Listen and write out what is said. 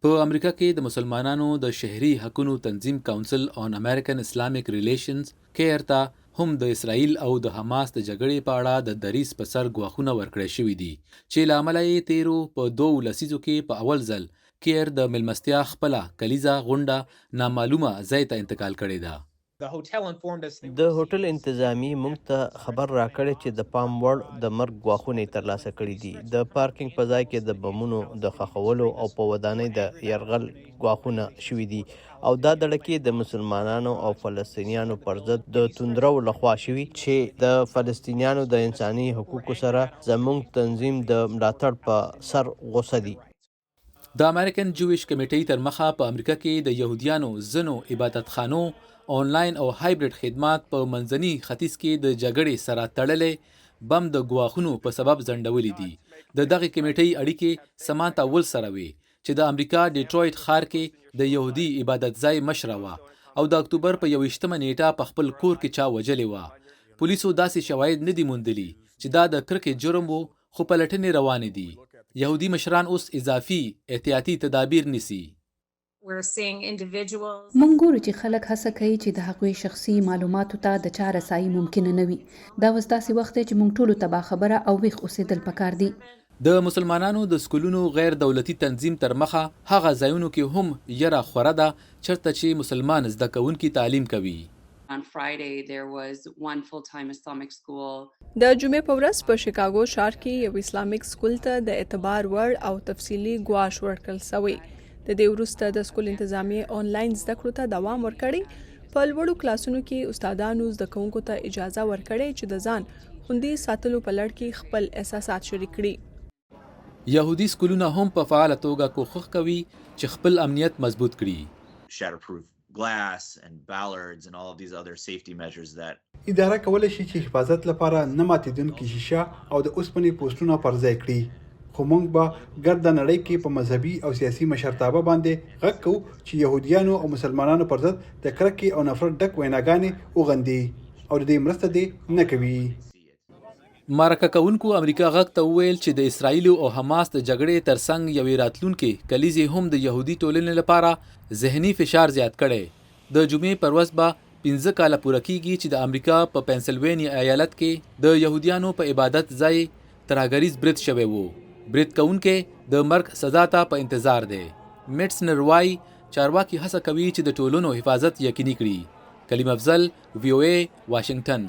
په امریکا کې د مسلمانانو د شهري حقوقو تنظیم کونسل آن امریکن اسلامیک ریلیشنز کیر ته هم د اسرائیل او د حماس د جګړې په اړه د دریځ په سر ګواښونه ورکړی شوي دي چې له امله یې تیرو په 2 لسیزو کې په اول ځل کیر د ملمستیا خپله کلیزه غونډه نامعلومه ځای ته انتقال کړې ده. د هوټل انتظامی موږ ته خبر راکړی چې د پام وړ د مرګ ګواښونه یې ترلاسه کړي دي. د پارکینګ په ځای کې د بمونو د ښخولو او په ودانۍ د یرغل ګواښونه شوي دي او دا دړکې د مسلمانانو او فلسطینیانو پر ضد د توندرو لخوا شوي چې د فلسطینیانو د انساني حقوقو سره زموږ تنظیم د ملاتړ په سر غوسه دي. د امریکن جویش کمیټې تر مخه په امریکا کې د یهودیانو ځینو عبادتخانو آنلاین او هایبرید خدمات په منځني ختیځ کې د جګړې سره تړلې بم د ګواښونو په سبب ځنډولي دي. د دغې کمیټې اړیکې سمانتا وولز سره وي چې د امریکا ډیټرویټ ښار کې د یهودي عبادت ځای مشره وه او د اکتوبر په 21مه نیټه په خپل کور کې چا وژلې وه. پولیسو داسې شواهد نه دي موندلي چې دا د کرکې جرم و، خو پلټنې روانې دي. یهودي مشران اوس اضافي احتیاطي تدابیر نیسي. مونږ ګورو چې خلک هڅه کوي چې د هغوی شخصي معلوماتو ته د چا رسایي ممکنه نه وي. دا اوس داسې وخت دی چې مونږ ټولو ته باخبره او ویښ اوسېدل پکار دي. د مسلمانانو د سکولونو غیر دولتي تنظیم تر مخه هغه ځایونو کې هم یره خوره ده چرته چې مسلمان زده کوونکي تعلیم کوي. On Friday, there was one full-time Islamic school. د جمعې په ورځ په شیکاګو ښار کې یو اسلامیک سکول ته د اعتبار وړ او تفصیلي ګواښ ورکړل شوی. د دې وروسته د سکول انتظامیې آنلاین زده کړو ته دوام ورکړی. په لوړو کلاسونو کې استادانو زده کوونکو ته اجازه ورکړې چې د ځان خوندي ساتلو په لړ کې خپل احساسات شریک کړي. یهودي سکولونه هم په فعاله توګه کوښښ کوي چې خپل امنیت مضبوط کړي. Shatterproof glass and ballards and all of these other safety measures that اداره کولی شي چې حفاظت لپاره نه ماتېدونکي شیشه او د اوسپنې پوسټونه پر ځای کړي. خو موږ به ګرده نړۍ کې په مذهبي او سیاسي مشرتابه باندې غږ کوو چې یهودیانو او مسلمانانو پر ضد د کرکې او نفرت ډک ویناګانې وغندي او د دې مرسته دې نه کوي. مرکه کوونکو امریکا غږ ته وویل چې د اسرائیل او حماس د جګړې ترڅنګ یوې راتلونکې کلیزې هم د یهودي ټولنې لپاره ذهني فشار زیات کړی. د جمعې پر ورځ به 15 کاله پوره کیږي چې د امریکا په پنسلوینیا ایالت کې د یهودیانو په عبادت ځای ترهګریز برید شوی وو. برید کوونکې د مرګ سزا ته په انتظار دی. میټسنر وایي چارواکي هڅه کوي چې د ټولنو حفاظت یقیني کړي. کلیم افضل، VOA، واشنگټن.